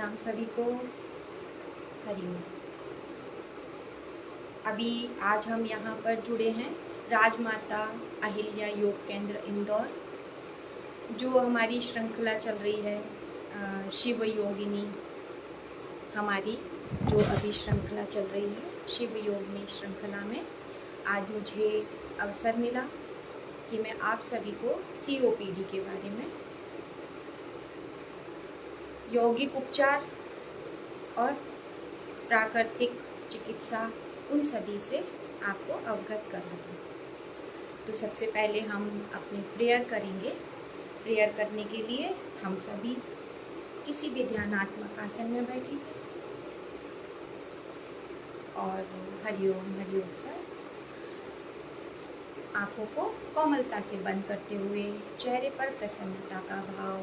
प्रणाम सभी को। हरिओम। अभी आज हम यहाँ पर जुड़े हैं राजमाता अहिल्या योग केंद्र इंदौर, जो हमारी श्रृंखला चल रही है शिव योगिनी। हमारी जो अभी श्रृंखला चल रही है शिव योगिनी श्रृंखला में आज मुझे अवसर मिला कि मैं आप सभी को COPD के बारे में, यौगिक उपचार और प्राकृतिक चिकित्सा, उन सभी से आपको अवगत करा दूँ। तो सबसे पहले हम अपनी प्रेयर करेंगे। प्रेयर करने के लिए हम सभी किसी भी ध्यानात्मक आसन में बैठेंगे और हरिओम हरिओम सर आँखों को कोमलता से बंद करते हुए चेहरे पर प्रसन्नता का भाव,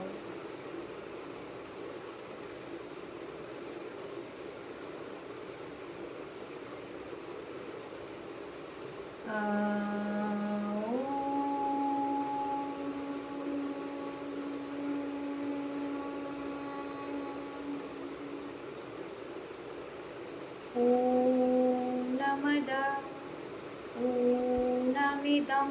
पूर्णमदः पूर्णमिदं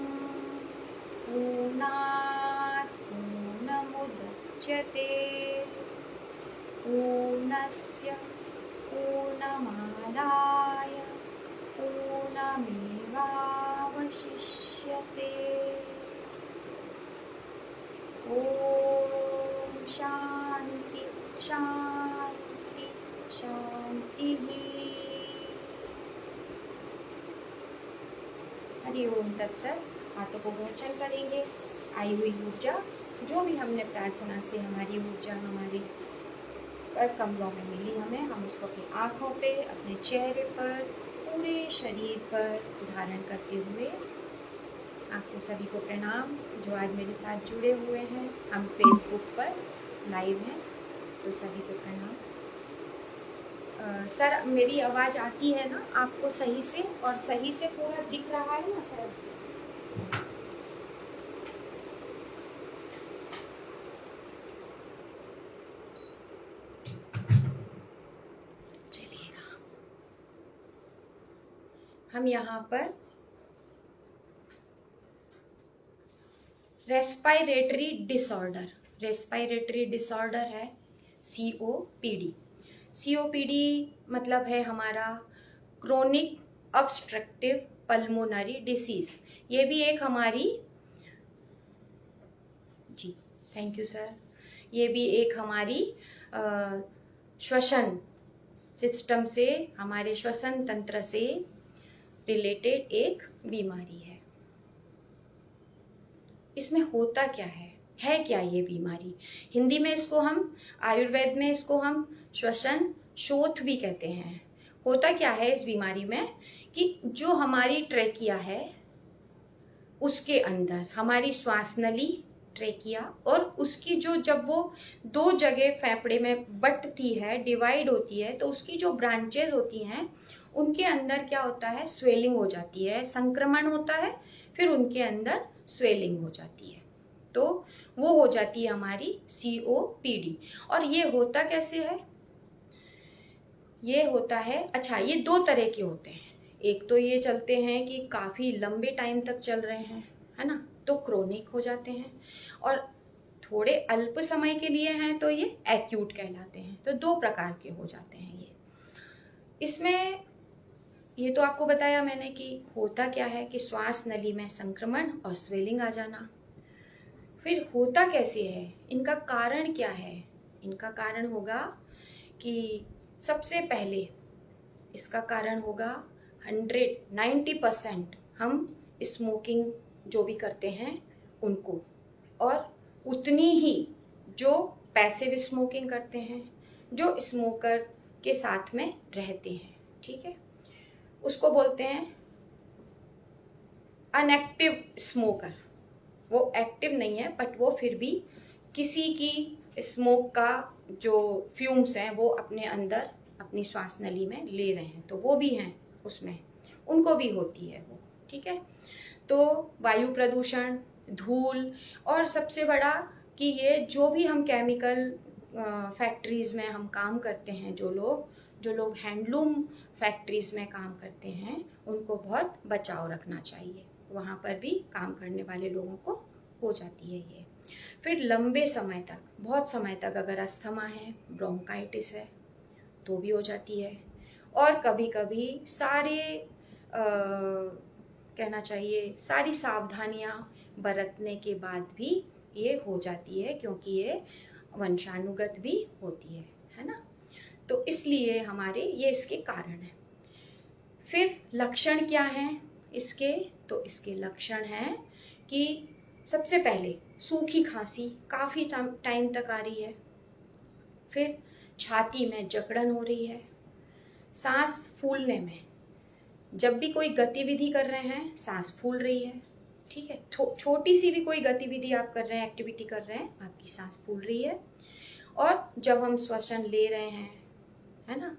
पूर्णात् पूर्णमुदच्यते पूर्णस्य पूर्णमादाय पूर्णमेवावशिष्यते। ॐ शान्ति शान्ति शान्तिः। हरि ओम तत्सत। हाथों को भोजन करेंगे। आई हुई ऊर्जा, जो भी हमने प्रार्थना से हमारी ऊर्जा हमारे पर कमरों में मिली हम उसको अपनी आँखों पे, अपने चेहरे पर, पूरे शरीर पर धारण करते हुए आपको सभी को प्रणाम, जो आज मेरे साथ जुड़े हुए हैं। हम फेसबुक पर लाइव हैं, तो सभी को प्रणाम। सर मेरी आवाज़ आती है ना आपको सही से, और सही से पूरा दिख रहा है ना सर? चलिएगा। हम यहाँ पर रेस्पिरेटरी डिसऑर्डर है COPD। COPD मतलब है हमारा क्रोनिक ऑब्स्ट्रक्टिव पल्मोनरी डिसीज़। ये भी एक हमारी, जी थैंक यू सर, ये भी एक हमारी श्वसन सिस्टम से, हमारे श्वसन तंत्र से रिलेटेड एक बीमारी है। इसमें होता क्या है क्या ये बीमारी? हिंदी में इसको हम, आयुर्वेद में इसको हम श्वसन शोथ भी कहते हैं। होता क्या है इस बीमारी में कि जो हमारी ट्रेकिया है उसके अंदर हमारी श्वास नली, ट्रेकिया, और उसकी जो, जब वो दो जगह फेफड़े में बंटती है, डिवाइड होती है, तो उसकी जो ब्रांचेज होती हैं उनके अंदर क्या होता है, स्वेलिंग हो जाती है, संक्रमण होता है, फिर उनके अंदर स्वेलिंग हो जाती है, तो वो हो जाती है हमारी COPD। और ये होता कैसे है? ये होता है, अच्छा ये दो तरह के होते हैं। एक तो ये चलते हैं कि काफ़ी लंबे टाइम तक चल रहे हैं, है ना, तो क्रोनिक हो जाते हैं, और थोड़े अल्प समय के लिए हैं तो ये एक्यूट कहलाते हैं। तो दो प्रकार के हो जाते हैं ये। इसमें ये तो आपको बताया मैंने कि होता क्या है कि श्वास नली में संक्रमण और स्वेलिंग आ जाना। फिर होता कैसे है, इनका कारण क्या है? इनका कारण होगा कि सबसे पहले इसका कारण होगा 90% हम स्मोकिंग जो भी करते हैं उनको, और उतनी ही जो पैसिव स्मोकिंग करते हैं, जो स्मोकर के साथ में रहते हैं, ठीक है, उसको बोलते हैं अनएक्टिव स्मोकर। वो एक्टिव नहीं है बट वो फिर भी किसी की स्मोक का जो फ्यूम्स हैं वो अपने अंदर अपनी श्वास नली में ले रहे हैं, तो वो भी हैं उसमें, उनको भी होती है वो, ठीक है। तो वायु प्रदूषण, धूल, और सबसे बड़ा कि ये जो भी हम केमिकल फैक्ट्रीज़ में हम काम करते हैं, जो लोग हैंडलूम फैक्ट्रीज़ में काम करते हैं, उनको बहुत बचाव रखना चाहिए। वहाँ पर भी काम करने वाले लोगों को हो जाती है ये। फिर लंबे समय तक, बहुत समय तक अगर अस्थमा है, ब्रोंकाइटिस है तो भी हो जाती है। और कभी कभी कहना चाहिए सारी सावधानियाँ बरतने के बाद भी ये हो जाती है, क्योंकि ये वंशानुगत भी होती है ना। तो इसलिए ये इसके कारण हैं। फिर लक्षण क्या हैं इसके? तो इसके लक्षण हैं कि सबसे पहले सूखी खांसी काफ़ी टाइम तक आ रही है। फिर छाती में जकड़न हो रही है, सांस फूलने में, जब भी कोई गतिविधि कर रहे हैं सांस फूल रही है, ठीक है। छोटी सी भी कोई गतिविधि आप कर रहे हैं, एक्टिविटी कर रहे हैं, आपकी सांस फूल रही है। और जब हम श्वसन ले रहे हैं, है ना,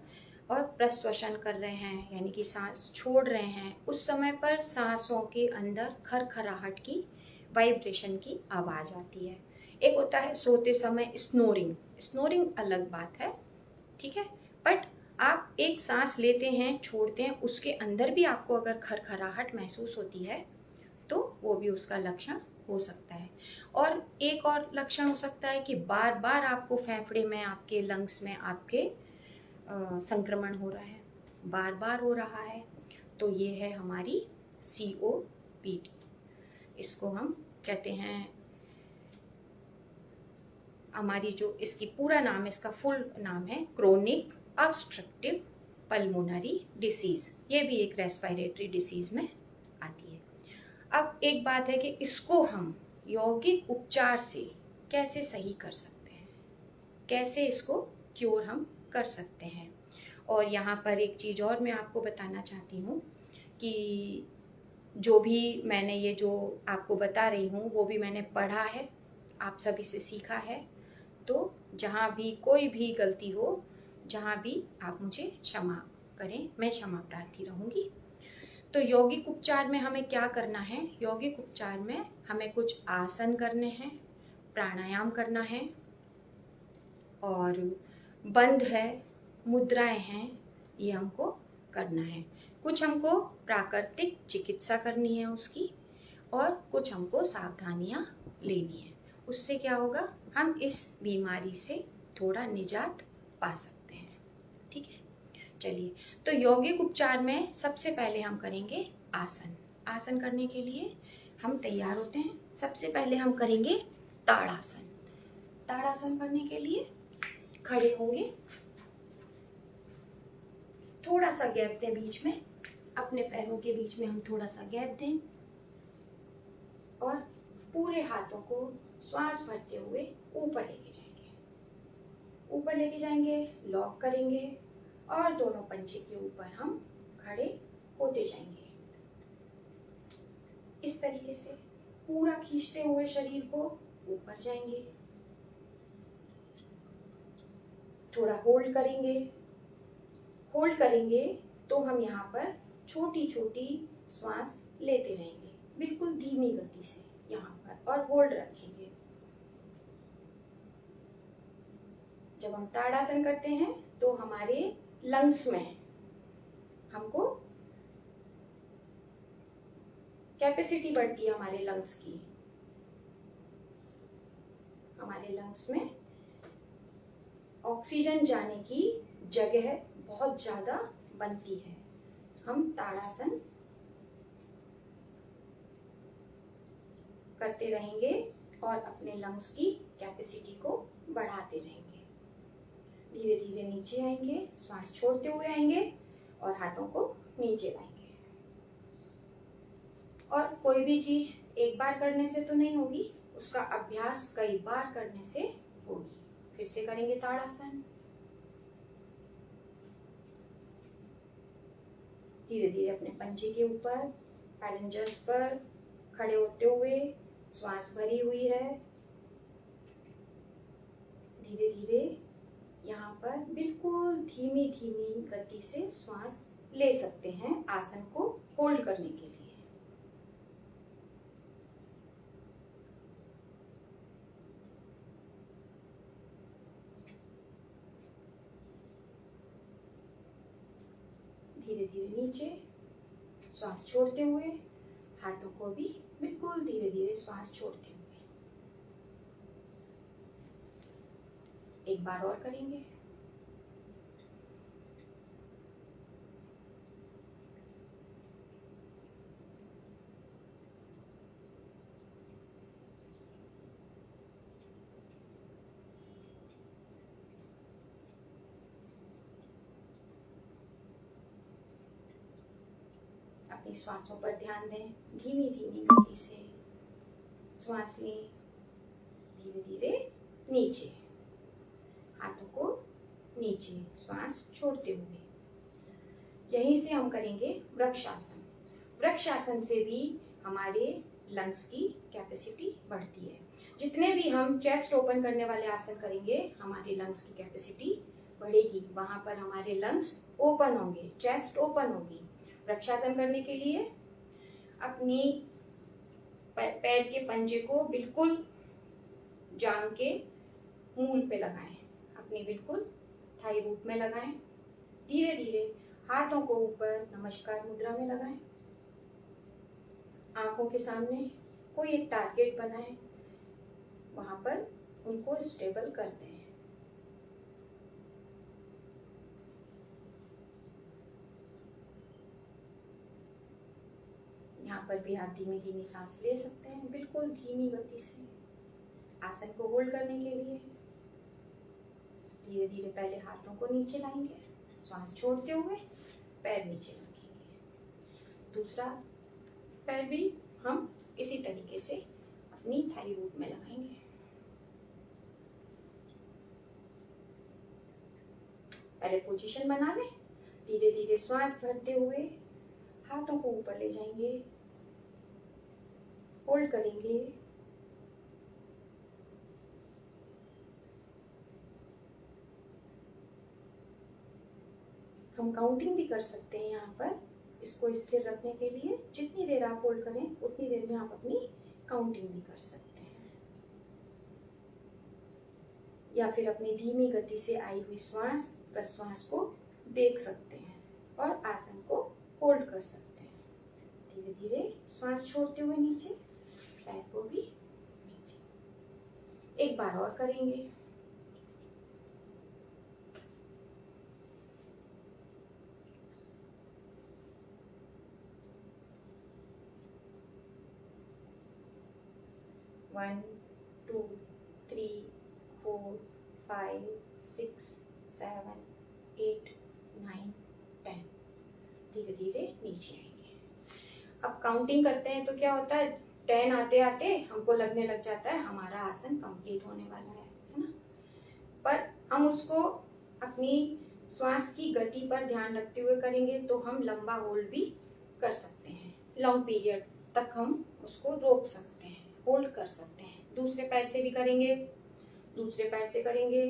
और प्रश्वसन कर रहे हैं, यानी कि सांस छोड़ रहे हैं, उस समय पर सांसों के अंदर खरखराहट की, वाइब्रेशन की आवाज़ आती है। एक होता है सोते समय स्नोरिंग अलग बात है, ठीक है। बट आप एक सांस लेते हैं, छोड़ते हैं, उसके अंदर भी आपको अगर खरखराहट महसूस होती है तो वो भी उसका लक्षण हो सकता है। और एक और लक्षण हो सकता है कि बार बार आपको फेफड़े में, आपके लंग्स में आपके संक्रमण हो रहा है, बार बार हो रहा है, तो ये है हमारी COPD। इसको हम कहते हैं, हमारी जो इसकी पूरा नाम, इसका फुल नाम है क्रोनिक ऑब्स्ट्रक्टिव पल्मोनरी डिसीज़। ये भी एक रेस्पिरेटरी डिसीज़ में आती है। अब एक बात है कि इसको हम यौगिक उपचार से कैसे सही कर सकते हैं, कैसे इसको क्योर हम कर सकते हैं। और यहाँ पर एक चीज़ और मैं आपको बताना चाहती हूँ कि जो भी मैंने ये जो आपको बता रही हूँ वो भी मैंने पढ़ा है, आप सभी से सीखा है। तो जहाँ भी कोई भी गलती हो, जहाँ भी आप मुझे क्षमा करें, मैं क्षमा प्रार्थी रहूँगी। तो यौगिक उपचार में हमें क्या करना है? यौगिक उपचार में हमें कुछ आसन करने हैं, प्राणायाम करना है, और बंध है, मुद्राएं हैं, ये हमको करना है। कुछ हमको प्राकृतिक चिकित्सा करनी है उसकी, और कुछ हमको सावधानियाँ लेनी है। उससे क्या होगा, हम इस बीमारी से थोड़ा निजात पा सकते हैं, ठीक है। चलिए, तो यौगिक उपचार में सबसे पहले हम करेंगे आसन। आसन करने के लिए हम तैयार होते हैं। सबसे पहले हम करेंगे ताड़ासन। ताड़ासन करने के लिए खड़े होंगे, थोड़ा सा गैप दें बीच में, अपने पैरों के बीच में हम थोड़ा सा गैप दें, और पूरे हाथों को श्वास भरते हुए ऊपर लेके जाएंगे। ऊपर लेके जाएंगे, लॉक करेंगे, और दोनों पंजे के ऊपर हम खड़े होते जाएंगे। इस तरीके से पूरा खींचते हुए शरीर को ऊपर जाएंगे। थोड़ा होल्ड करेंगे। होल्ड करेंगे तो हम यहाँ पर छोटी छोटी श्वास लेते रहेंगे, बिल्कुल धीमी गति से यहाँ पर, और होल्ड रखेंगे। जब हम ताड़ासन करते हैं तो हमारे लंग्स में हमको कैपेसिटी बढ़ती है, हमारे लंग्स की। हमारे लंग्स में ऑक्सीजन जाने की जगह बहुत ज़्यादा बनती है। हम ताड़ासन करते रहेंगे और अपने लंग्स की कैपेसिटी को बढ़ाते रहेंगे। धीरे धीरे नीचे आएंगे, श्वास छोड़ते हुए आएंगे, और हाथों को नीचे लाएंगे। और कोई भी चीज एक बार करने से तो नहीं होगी, उसका अभ्यास कई बार करने से होगी। फिर से करेंगे ताड़ासन। धीरे धीरे अपने पंजे के ऊपर, पैरेंजर्स पर खड़े होते हुए, श्वास भरी हुई है। धीरे धीरे यहाँ पर बिल्कुल धीमी धीमी गति से श्वास ले सकते हैं आसन को होल्ड करने के लिए। धीरे धीरे नीचे, श्वास छोड़ते हुए, हाथों को भी बिल्कुल धीरे धीरे श्वास छोड़ते हुए। एक बार और करेंगे। अपनी श्वासों पर ध्यान दें, धीमी धीमी गति से श्वास लें, धीरे धीरे नीचे, हाथों को नीचे, श्वास छोड़ते हुए। यहीं से हम करेंगे वृक्षासन। वृक्षासन से भी हमारे लंग्स की कैपेसिटी बढ़ती है। जितने भी हम चेस्ट ओपन करने वाले आसन करेंगे, हमारे लंग्स की कैपेसिटी बढ़ेगी। वहां पर हमारे लंग्स ओपन होंगे, चेस्ट ओपन होगी। वृक्षासन करने के लिए अपनी पैर के पंजे को बिल्कुल जांघ के मूल पे लगाएं, अपनी बिल्कुल थाई रूट में लगाएं। धीरे धीरे हाथों को ऊपर नमस्कार मुद्रा में लगाएं। आंखों के सामने कोई एक टारगेट बनाएं, वहां पर उनको स्टेबल कर दें। यहाँ पर भी आप धीमी धीमी सांस ले सकते हैं, बिल्कुल धीमी गति से। आसन को होल्ड करने के लिए धीरे धीरे पहले हाथों को नीचे लाएंगे, श्वास छोड़ते हुए पैर नीचे रखेंगे। दूसरा पैर भी हम इसी तरीके से अपनी थाई रूट में लगाएंगे। पहले पोजीशन बना लें, धीरे धीरे श्वास भरते हुए हाथों को ऊपर ले जाएंगे, होल्ड करेंगे। हम काउंटिंग भी कर सकते हैं यहाँ पर, इसको स्थिर रखने के लिए जितनी देर आप होल्ड करें उतनी देर में आप अपनी काउंटिंग भी कर सकते हैं, या फिर अपनी धीमी गति से आई हुई श्वास प्रश्वास को देख सकते हैं और आसन को होल्ड कर सकते हैं। धीरे धीरे श्वास छोड़ते हुए नीचे, पैर को भी नीचे। एक बार और करेंगे। One, two, three, 4, 5, 6, 7, 8, 9, 10। धीरे धीरे नीचे आएंगे। अब काउंटिंग करते हैं तो क्या होता है, 10 आते आते हमको लगने लग जाता है हमारा आसन कंप्लीट होने वाला है ना। पर हम उसको अपनी श्वास की गति पर ध्यान रखते हुए करेंगे तो हम लंबा होल्ड भी कर सकते हैं, लॉन्ग पीरियड तक हम उसको रोक सकते हैं, होल्ड कर सकते हैं। दूसरे पैर से भी करेंगे, दूसरे पैर से करेंगे।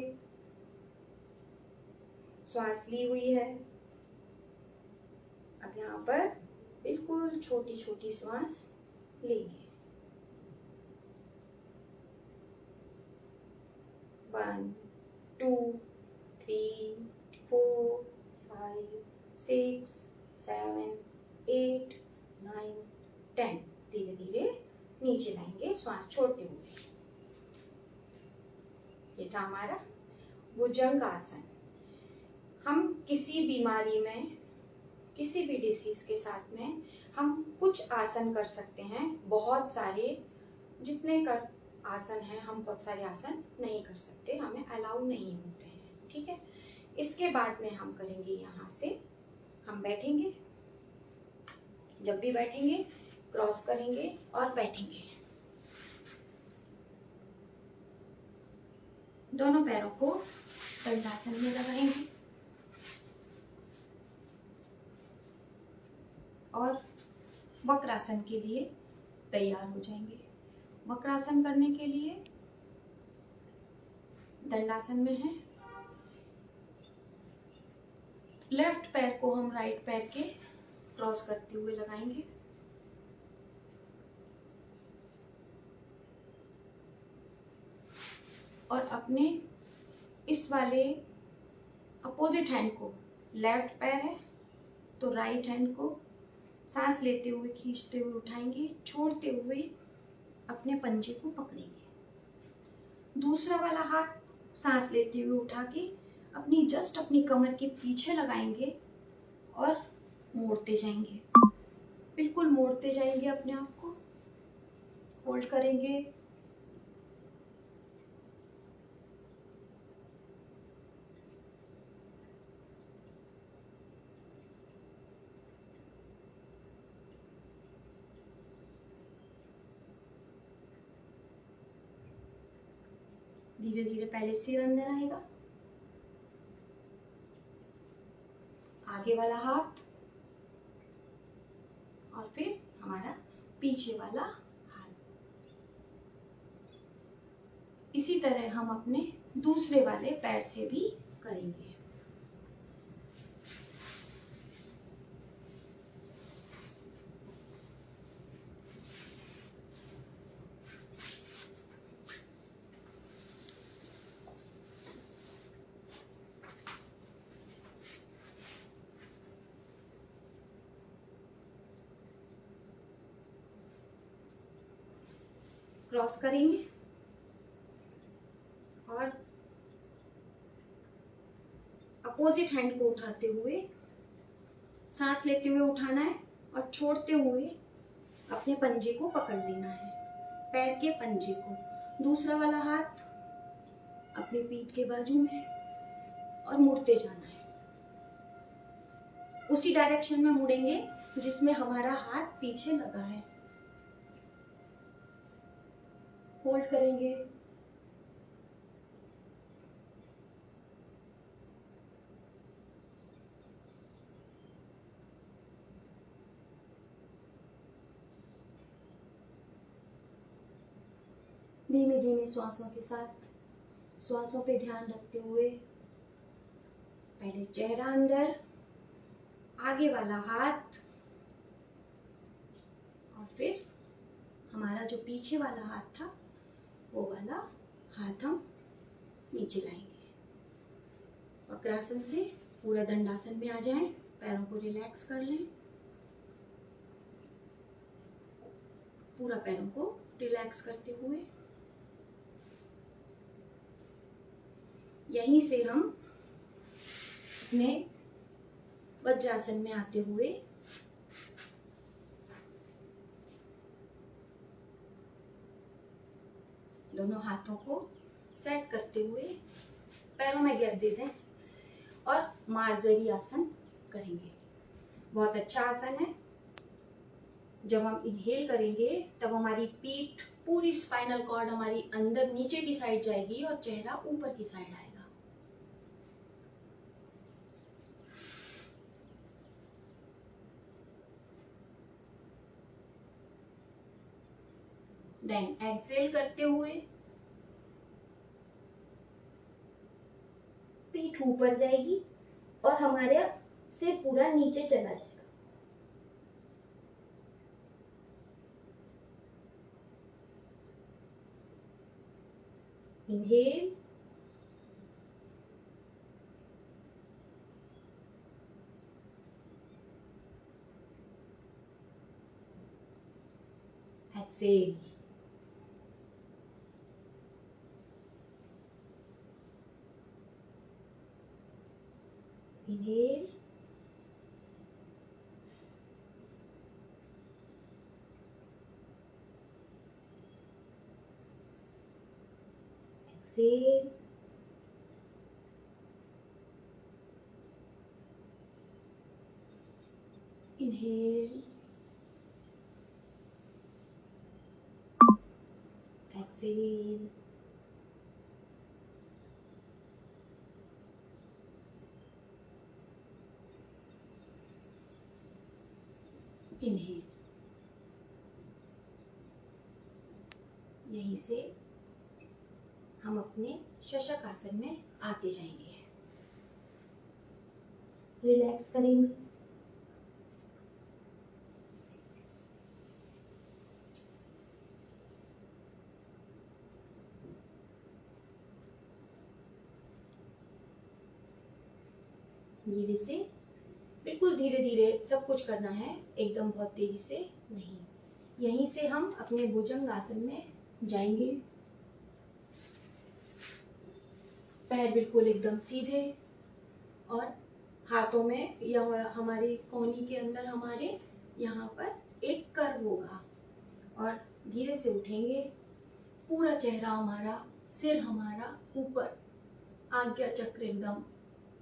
श्वास ली हुई है, अब यहाँ पर बिल्कुल छोटी छोटी श्वास लेंगे। 1, 2, 3, 4, 5, 6, 7, 8, 9, 10। धीरे धीरे नीचे लाएंगे श्वास छोड़ते हुए। ये था हमारा भुजंग आसन। हम किसी बीमारी में, किसी भी डिसीज के साथ में हम कुछ आसन कर सकते हैं, बहुत सारे जितने कर आसन हैं हम बहुत सारे आसन नहीं कर सकते, हमें अलाउ नहीं होते हैं। ठीक है, इसके बाद में हम करेंगे, यहाँ से हम बैठेंगे। जब भी बैठेंगे क्रॉस करेंगे और बैठेंगे। दोनों पैरों को दंडासन में लगाएंगे और वक्रासन के लिए तैयार हो जाएंगे। वक्रासन करने के लिए दंडासन में है, लेफ्ट पैर को हम राइट पैर के क्रॉस करते हुए लगाएंगे। और अपने इस वाले अपोजिट हैंड को, लेफ्ट पैर है, तो राइट हैंड को सांस लेते हुए खींचते हुए उठाएंगे, छोड़ते हुए अपने पंजे को पकड़ेंगे। दूसरा वाला हाथ सांस लेते हुए उठा के अपनी कमर के पीछे लगाएंगे और मोड़ते जाएंगे, बिल्कुल मोड़ते जाएंगे, अपने आप को होल्ड करेंगे। धीरे धीरे पहले सिर अंदर आएगा, आगे वाला हाथ और फिर हमारा पीछे वाला हाथ। इसी तरह हम अपने दूसरे वाले पैर से भी करेंगे। क्रॉस करेंगे और अपोजिट हैंड को उठाते हुए सांस लेते हुए उठाना है और छोड़ते हुए अपने पंजे को पकड़ लेना है, पैर के पंजे को। दूसरा वाला हाथ अपनी पीठ के बाजू में और मुड़ते जाना है, उसी डायरेक्शन में मुड़ेंगे जिसमें हमारा हाथ पीछे लगा है। होल्ड करेंगे, धीमे धीमे श्वासों के साथ श्वासों पे ध्यान रखते हुए पहले चेहरा अंदर, आगे वाला हाथ और फिर हमारा जो पीछे वाला हाथ था वो वाला हाथ हम नीचे लाएंगे। वक्रासन से पूरा दंडासन में आ जाएं, पैरों को रिलैक्स कर लें, पूरा पैरों को रिलैक्स करते हुए यहीं से हम अपने वज्रासन में आते हुए दोनों हाथों को सेट करते हुए पैरों में गैप दे दें और मार्जरी आसन करेंगे। बहुत अच्छा आसन है। जब हम इनहेल करेंगे तब हमारी पीठ, पूरी स्पाइनल कॉर्ड हमारी अंदर नीचे की साइड जाएगी और चेहरा ऊपर की साइड आएगा। देन एक्सेल करते हुए पीठ ऊपर जाएगी और हमारे सिर पूरा नीचे चला जाएगा। Inhale, exhale, inhale, exhale, inhale, exhale, inhale. यहीं से हम अपने शशक आसन में आते जाएंगे। रिलैक्स करेंगे, धीरे से, बिल्कुल धीरे धीरे सब कुछ करना है, एकदम बहुत तेजी से नहीं। यहीं से हम अपने भुजंग आसन में जाएंगे। पैर बिल्कुल एकदम सीधे और हाथों में या हमारी कोहनी के अंदर हमारे यहाँ पर एक कर्व होगा और धीरे से उठेंगे। पूरा चेहरा हमारा, सिर हमारा ऊपर, आज्ञा चक्र एकदम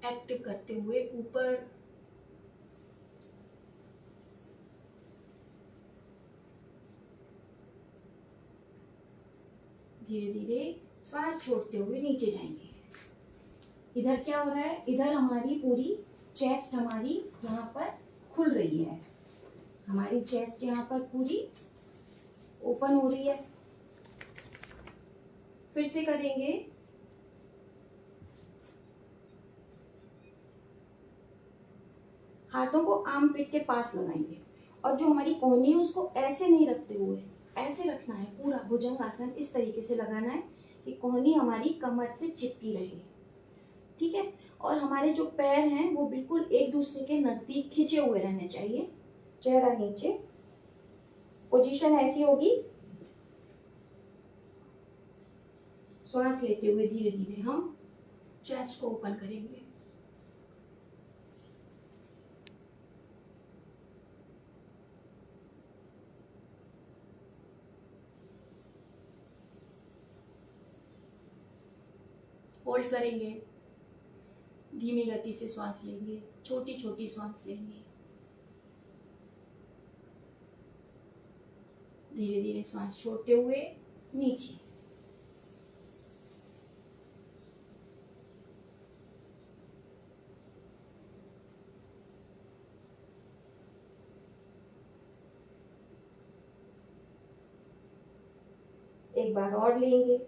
एक्टिव करते हुए ऊपर। धीरे धीरे श्वास छोड़ते हुए नीचे जाएंगे। इधर क्या हो रहा है, इधर हमारी पूरी चेस्ट हमारी यहाँ पर खुल रही है, हमारी चेस्ट यहाँ पर पूरी ओपन हो रही है। फिर से करेंगे। हाथों को आर्म पिट के पास लगाएंगे और जो हमारी कोहनी है उसको ऐसे नहीं रखते हुए ऐसे रखना है। पूरा भुजंग आसन इस तरीके से लगाना है कि कोहनी हमारी कमर से चिपकी रहे, ठीक है। और हमारे जो पैर हैं वो बिल्कुल एक दूसरे के नजदीक खिंचे हुए रहने चाहिए। चेहरा नीचे, पोजीशन ऐसी होगी। श्वास लेते हुए धीरे धीरे हम चेस्ट को ओपन करेंगे। होल्ड करेंगे। धीमी गति से श्वास लेंगे, छोटी छोटी श्वास लेंगे। धीरे धीरे श्वास छोड़ते हुए नीचे। एक बार और लेंगे।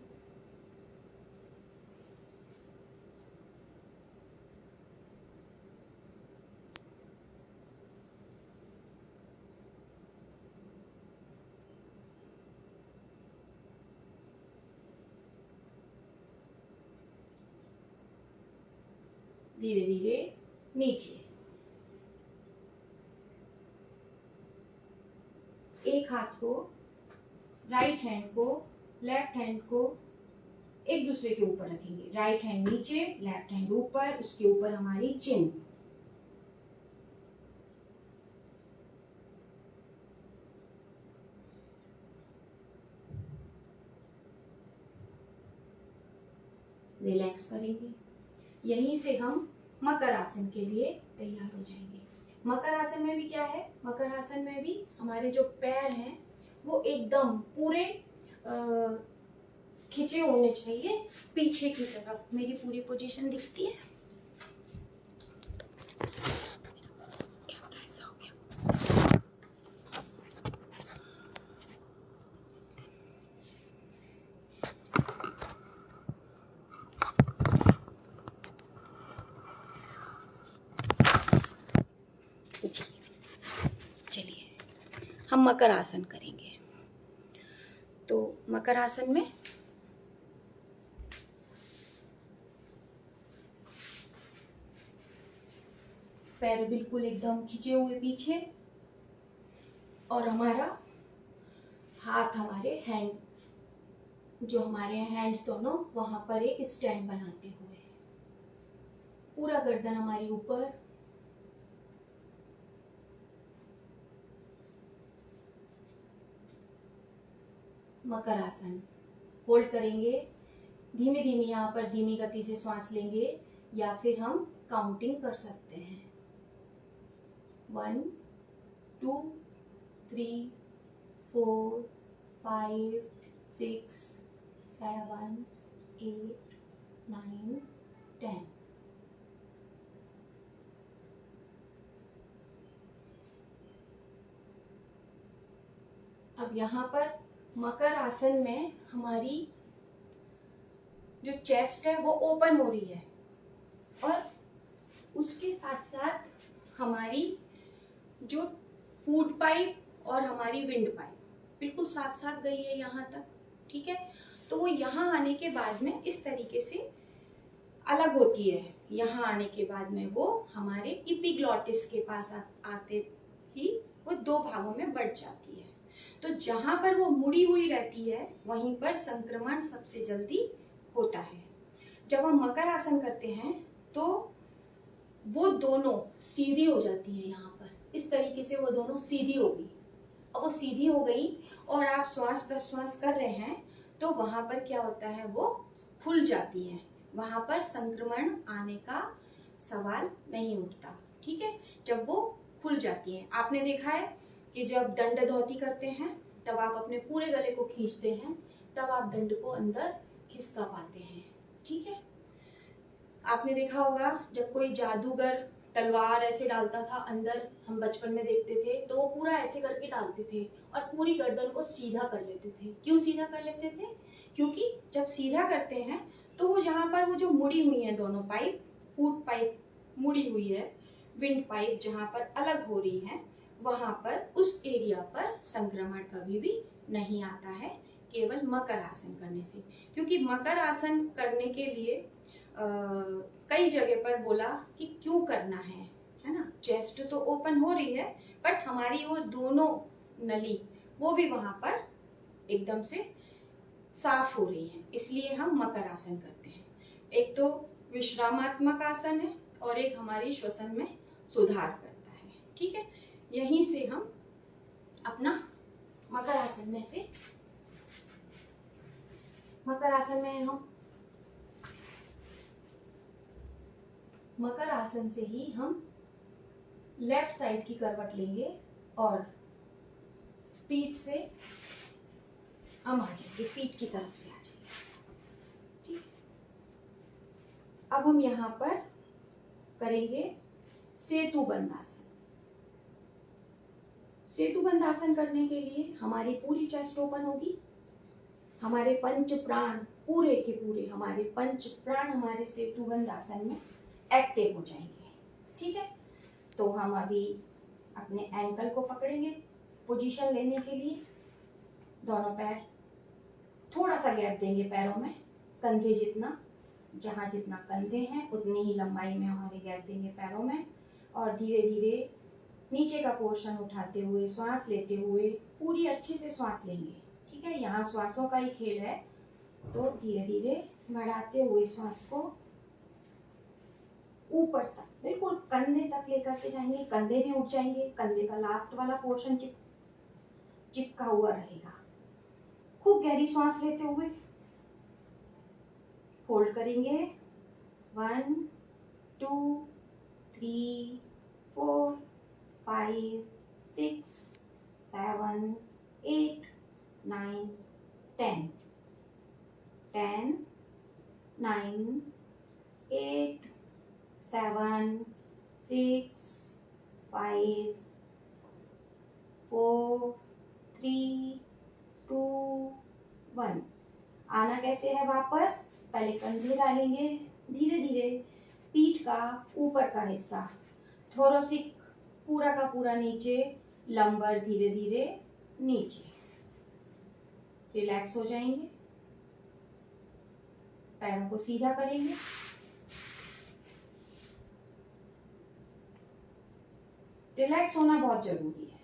धीरे धीरे नीचे। एक हाथ को, राइट हैंड को, लेफ्ट हैंड को एक दूसरे के ऊपर रखेंगे। राइट हैंड नीचे, लेफ्ट हैंड ऊपर, उसके ऊपर हमारी चिन। रिलैक्स करेंगे। यहीं से हम मकर आसन के लिए तैयार हो जाएंगे। मकर आसन में भी क्या है, मकर आसन में भी हमारे जो पैर हैं वो एकदम पूरे खिंचे होने चाहिए पीछे की तरफ। मेरी पूरी पोजीशन दिखती है। चलिए हम मकर आसन करेंगे। तो मकर आसन में पैर बिल्कुल एकदम खिंचे हुए पीछे और हमारा हाथ, हमारे हैंड, जो हमारे हैंड्स दोनों वहां पर एक स्टैंड बनाते हुए, पूरा गर्दन हमारी ऊपर। मकर आसन होल्ड करेंगे। धीमे धीमे यहाँ पर धीमी गति से श्वास लेंगे या फिर हम काउंटिंग कर सकते हैं। 1 2 3 4 5 6 7 8 9 10। अब यहाँ पर मकर आसन में हमारी जो चेस्ट है वो ओपन हो रही है और उसके साथ साथ हमारी जो फूड पाइप और हमारी विंड पाइप बिल्कुल साथ साथ गई है यहाँ तक, ठीक है। तो वो यहाँ आने के बाद में इस तरीके से अलग होती है, यहाँ आने के बाद में वो हमारे इपिग्लॉटिस के पास आते ही वो दो भागों में बढ़ जाती है। तो जहां पर वो मुड़ी हुई रहती है वहीं पर संक्रमण सबसे जल्दी होता है। जब हम मकर आसन करते हैं तो वो दोनों सीधी हो जाती है, यहाँ पर इस तरीके से वो दोनों सीधी हो गई। अब वो सीधी हो गई और आप श्वास प्रश्वास कर रहे हैं तो वहां पर क्या होता है, वो खुल जाती है, वहां पर संक्रमण आने का सवाल नहीं उठता। ठीक है, जब वो खुल जाती है। आपने देखा है कि जब दंड धौती करते हैं तब आप अपने पूरे गले को खींचते हैं, तब आप दंड को अंदर खिसका पाते हैं। ठीक है, आपने देखा होगा जब कोई जादूगर तलवार ऐसे डालता था अंदर, हम बचपन में देखते थे तो वो पूरा ऐसे करके डालते थे और पूरी गर्दन को सीधा कर लेते थे। क्यों सीधा कर लेते थे? क्योंकि जब सीधा करते हैं तो वो जहाँ पर वो जो मुड़ी हुई है दोनों पाइप, फूट पाइप मुड़ी हुई है, विंड पाइप जहाँ पर अलग हो रही है, वहां पर उस एरिया पर संक्रमण कभी भी नहीं आता है, केवल मकर आसन करने से। क्योंकि मकर आसन करने के लिए कई जगह पर बोला कि क्यों करना है ना, चेस्ट तो ओपन हो रही है बट हमारी वो दोनों नली वो भी वहां पर एकदम से साफ हो रही है, इसलिए हम मकर आसन करते हैं। एक तो विश्रामात्मक आसन है और एक हमारी श्वसन में सुधार करता है। ठीक है, यहीं से हम अपना मकर आसन से ही हम लेफ्ट साइड की करवट लेंगे और पीठ से हम आ जाएंगे, पीठ की तरफ से आ जाएंगे। ठीक, अब हम यहाँ पर करेंगे सेतुबंध आसन। सेतुबंध आसन करने के लिए हमारी पूरी चेस्ट ओपन होगी, हमारे पंच प्राण पूरे के पूरे हमारे सेतुबंध आसन में एक्टिव हो जाएंगे। ठीक है, तो हम अभी अपने एंकल को पकड़ेंगे पोजीशन लेने के लिए। दोनों पैर थोड़ा सा गैप देंगे पैरों में, कंधे जितना, जहाँ जितना कंधे हैं उतनी ही लंबाई में हमारे गैप देंगे पैरों में, और धीरे धीरे नीचे का पोर्शन उठाते हुए श्वास लेते हुए पूरी अच्छी से श्वास लेंगे। ठीक है, यहाँ श्वासों का ही खेल है, तो धीरे धीरे बढ़ाते हुए श्वास को ऊपर तक बिल्कुल कंधे तक लेकर के जाएंगे, कंधे भी उठ जाएंगे, कंधे का लास्ट वाला पोर्शन चिपका हुआ रहेगा। खूब गहरी श्वास लेते हुए होल्ड करेंगे, 1 2 3 4 5 6 7 8 9 10 10 9 8 7 6 5 4 3 2 1। आना कैसे है वापस, पहले कंधे डालेंगे, धीरे धीरे पीठ का ऊपर का हिस्सा, थोरोसिक पूरा का पूरा नीचे, लंबर धीरे धीरे नीचे, रिलैक्स हो जाएंगे, पैरों को सीधा करेंगे, रिलैक्स होना बहुत जरूरी है।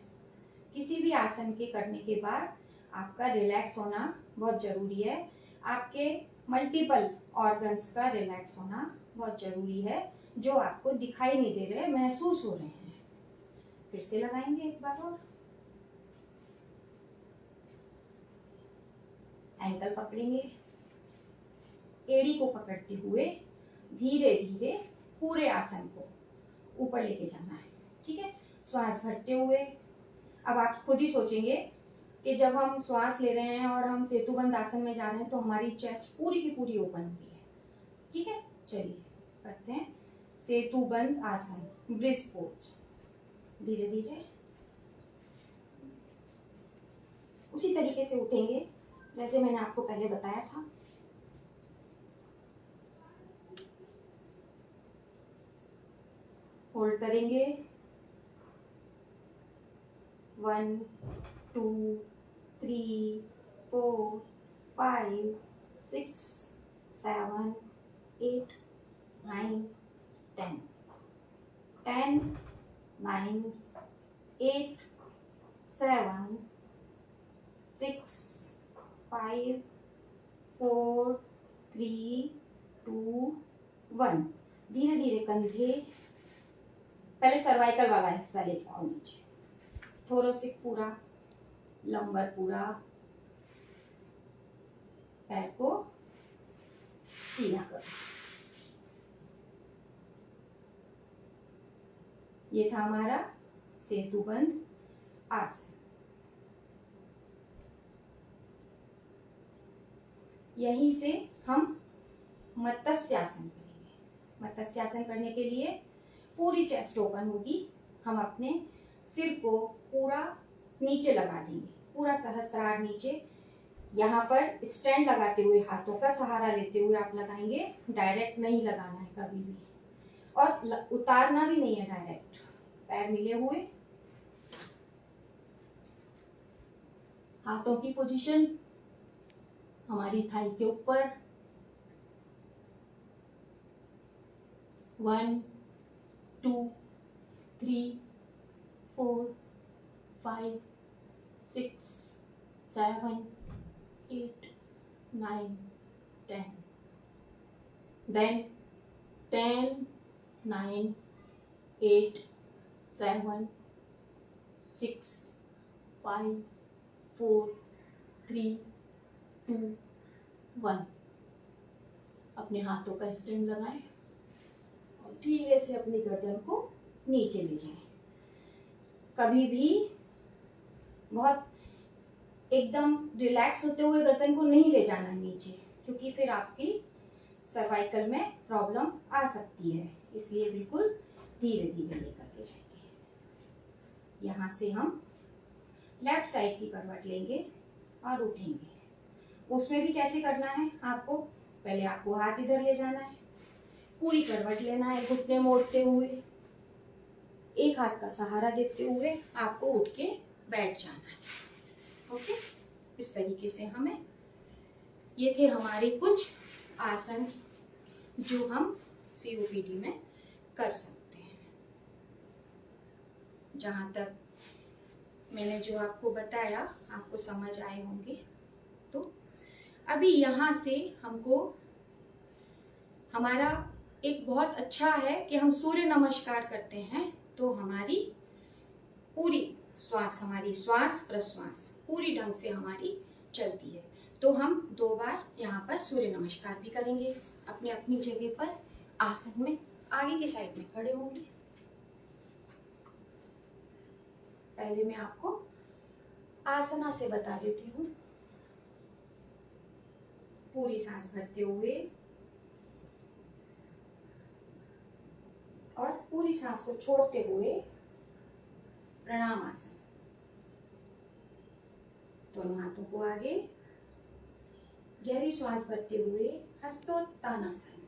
किसी भी आसन के करने के बाद आपका रिलैक्स होना बहुत जरूरी है, आपके मल्टीपल ऑर्गन्स का रिलैक्स होना बहुत जरूरी है, जो आपको दिखाई नहीं दे रहे, महसूस हो रहे हैं। फिर से लगाएंगे एक बार और, एंकल पकड़ेंगे, एड़ी को पकड़ते हुए धीरे धीरे पूरे आसन को ऊपर लेके जाना है। ठीक है, श्वास भरते हुए, अब आप खुद ही सोचेंगे कि जब हम श्वास ले रहे हैं और हम सेतुबंध आसन में जा रहे हैं तो हमारी चेस्ट पूरी की पूरी ओपन हुई है। ठीक है, चलिए करते हैं सेतुबंध आसन, ब्रिज पोज। धीरे धीरे उसी तरीके से उठेंगे जैसे मैंने आपको पहले बताया था। होल्ड करेंगे, 1 2 3 4 5 6 7 8 9 10 10 9 8 7 6 5 4 3 2 1। धीरे धीरे कंधे, पहले सर्वाइकल वाला हिस्सा लेके आओ नीचे, थोरोसिक पूरा, लंबर पूरा, पैर को सीधा करो। ये था हमारा सेतुबंध आसन। यहीं से हम मत्स्यासन करेंगे। मत्स्यासन करने के लिए पूरी चेस्ट ओपन होगी। हम अपने सिर को पूरा नीचे लगा देंगे, पूरा सहस्त्रार नीचे। यहाँ पर स्टैंड लगाते हुए, हाथों का सहारा लेते हुए आप लगाएंगे। डायरेक्ट नहीं लगाना है कभी भी, और उतारना भी नहीं है डायरेक्ट। पैर मिले हुए, हाथों की पोजीशन हमारी थाई के ऊपर। 1 2 3 4 5 6 7 8 9 10। Then 10 9 8 7 6 5 4 3 2 1। अपने हाथों का स्टैंड लगाएं और धीरे से अपनी गर्दन को नीचे ले जाएं। कभी भी बहुत एकदम रिलैक्स होते हुए गर्दन को नहीं ले जाना है नीचे, क्योंकि फिर आपकी सर्वाइकल में प्रॉब्लम आ सकती है। इसलिए बिल्कुल धीरे धीरे लेकर के जाएंगे। यहाँ से हम लेफ्ट साइड की करवट लेंगे और उठेंगे। उसमें भी कैसे करना है आपको, पहले आपको हाथ इधर ले जाना है, पूरी करवट लेना है, घुटने मोड़ते हुए, एक हाथ का सहारा देते हुए आपको उठ के बैठ जाना है। ओके, इस तरीके से हमें, ये थे हमारे कुछ आसन जो हम COPD में कर सकते हैं। जहाँ तक मैंने जो आपको बताया आपको समझ आए होंगे। तो अभी यहाँ से हमको, हमारा एक बहुत अच्छा है कि हम सूर्य नमस्कार करते हैं तो हमारी पूरी श्वास, हमारी श्वास प्रश्वास पूरी ढंग से हमारी चलती है। तो हम 2 बार यहाँ पर सूर्य नमस्कार भी करेंगे। अपने अपनी जगह पर आसन में आगे की साइड में खड़े होंगे। पहले मैं आपको आसना से बता देती हूँ। पूरी सांस भरते हुए और पूरी सांस को छोड़ते हुए प्रणाम आसन। दोनों हाथों को आगे, गहरी श्वास भरते हुए हस्तोत्तानासन।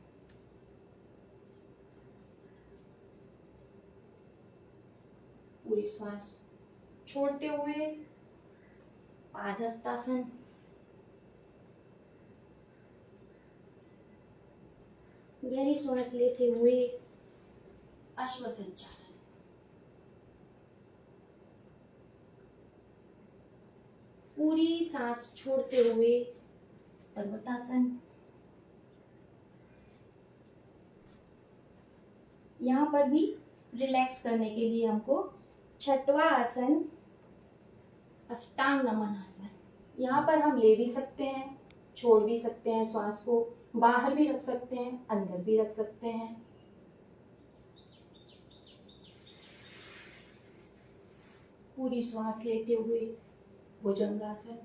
पूरी श्वास छोड़ते हुए पादहस्तासन। गहरी श्वास लेते हुए अश्वसंचालन। पूरी सांस छोड़ते हुए पर्वतासन। यहाँ पर भी रिलैक्स करने के लिए हमको 6वां आसन अष्टांग नमन आसन। यहाँ पर हम ले भी सकते हैं, छोड़ भी सकते हैं, श्वास को बाहर भी रख सकते हैं, अंदर भी रख सकते हैं। पूरी श्वास लेते हुए भुजंगासन।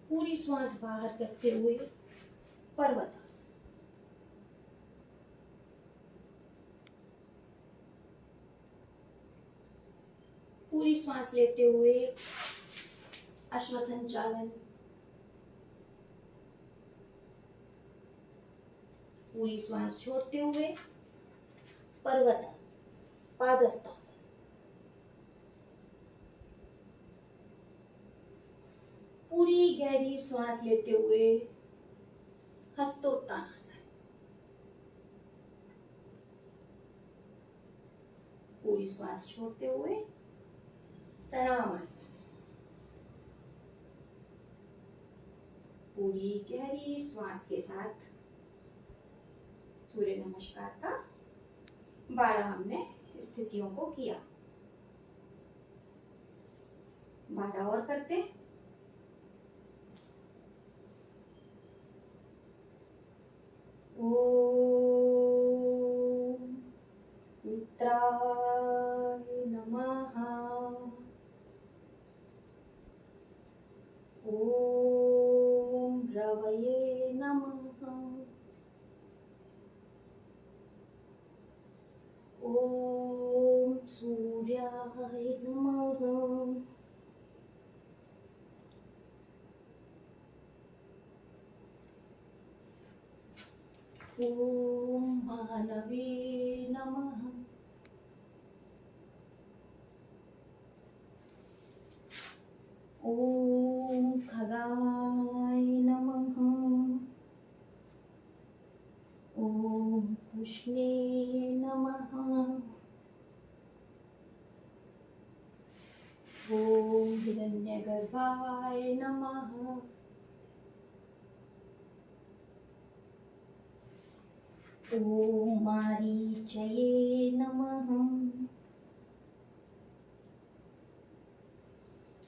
पूरी श्वास बाहर करते हुए पर्वतासन। पूरी श्वास लेते हुए अश्वसंचालन। पूरी श्वास छोड़ते हुए पर्वतासन, पादहस्तासन। पूरी गहरी सांस लेते हुए हस्तोत्तानासन, पूरी सांस छोड़ते हुए प्रणामासन, पूरी गहरी सांस के साथ सूर्य नमस्कार का 12 हमने स्थितियों को किया। 12 और करते हैं। ओम मित्राय नमः। ओम रवये नमः। ओम सूर्याय नमः। ओम भानवे नमः। ओम खगाय नमः। ओम पुष्णे नमः। ओम हिरण्यगर्भाय नमः। ओम मारीचये नमः।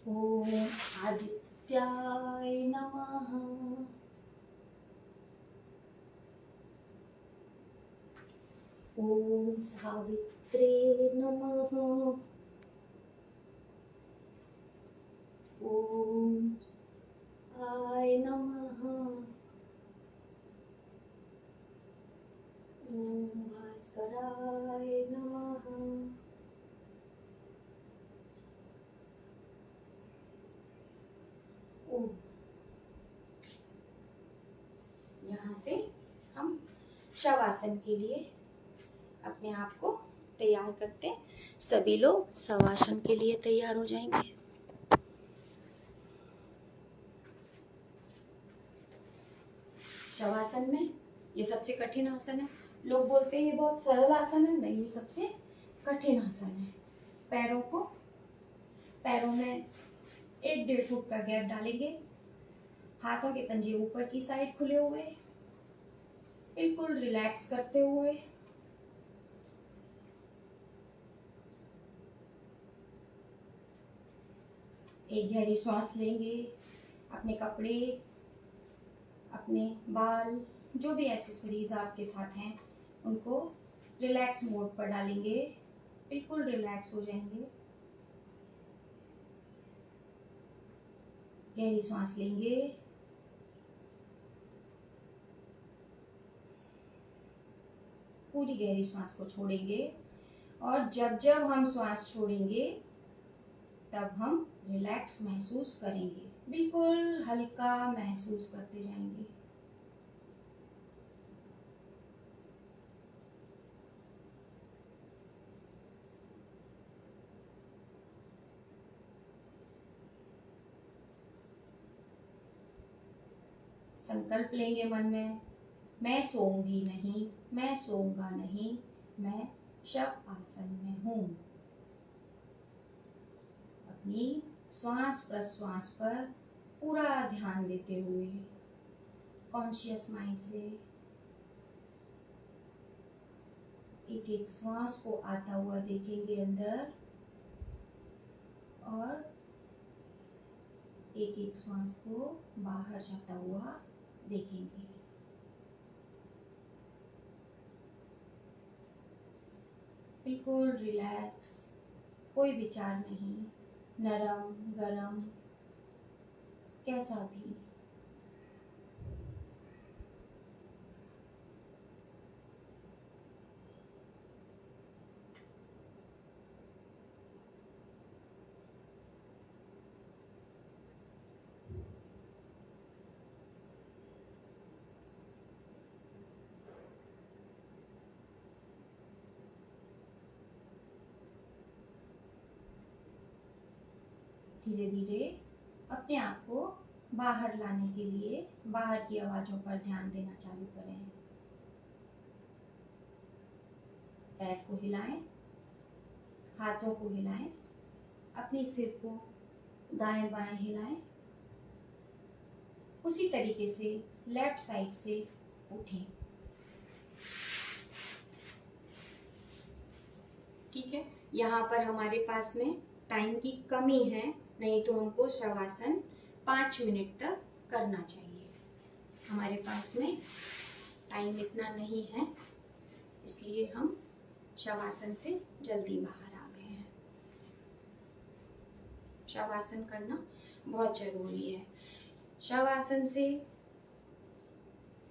ओम आदित्याय नमः। ओम सावित्रे नमः। ओम आय नमः। ओम भास्कराय नमः। ओम। यहाँ से हम शवासन के लिए अपने आप को तैयार करते हैं। सभी लोग शवासन के लिए तैयार हो जाएंगे। शवासन में ये सबसे कठिन आसन है। लोग बोलते हैं ये बहुत सरल आसन है, नहीं, ये सबसे कठिन आसन है। पैरों में 1-1.5 फुट का गैप डालेंगे। हाथों के पंजे ऊपर की साइड खुले हुए, बिल्कुल रिलैक्स करते हुए एक गहरी सांस लेंगे। अपने कपड़े, अपने बाल, जो भी एक्सेसरीज आपके साथ हैं, उनको रिलैक्स मोड पर डालेंगे। बिल्कुल रिलैक्स हो जाएंगे। गहरी सांस लेंगे। पूरी गहरी सांस को छोड़ेंगे और जब जब हम सांस छोड़ेंगे तब हम रिलैक्स महसूस करेंगे। बिल्कुल हल्का महसूस करते जाएंगे। संकल्प लेंगे मन में, मैं सोऊंगी नहीं, मैं सोऊंगा नहीं, मैं शव आसन में हूं। अपनी श्वास प्रश्वास पर पूरा ध्यान देते हुए कॉन्शियस माइंड से एक एक श्वास को आता हुआ देखेंगे अंदर और एक एक श्वास को बाहर जाता हुआ देखेंगे। बिल्कुल रिलैक्स, कोई विचार नहीं, नरम गरम कैसा भी। धीरे धीरे अपने आप को बाहर लाने के लिए बाहर की आवाज़ों पर ध्यान देना चालू करें। पैर को हिलाएं, हाथों को हिलाएं, अपने सिर को दाएं बाएं हिलाएं। उसी तरीके से लेफ्ट साइड से उठें। ठीक है, यहाँ पर हमारे पास में टाइम की कमी है, नहीं तो हमको शवासन 5 मिनट तक करना चाहिए। हमारे पास में टाइम इतना नहीं है, इसलिए हम शवासन से जल्दी बाहर आ गए हैं। शवासन करना बहुत जरूरी है। शवासन से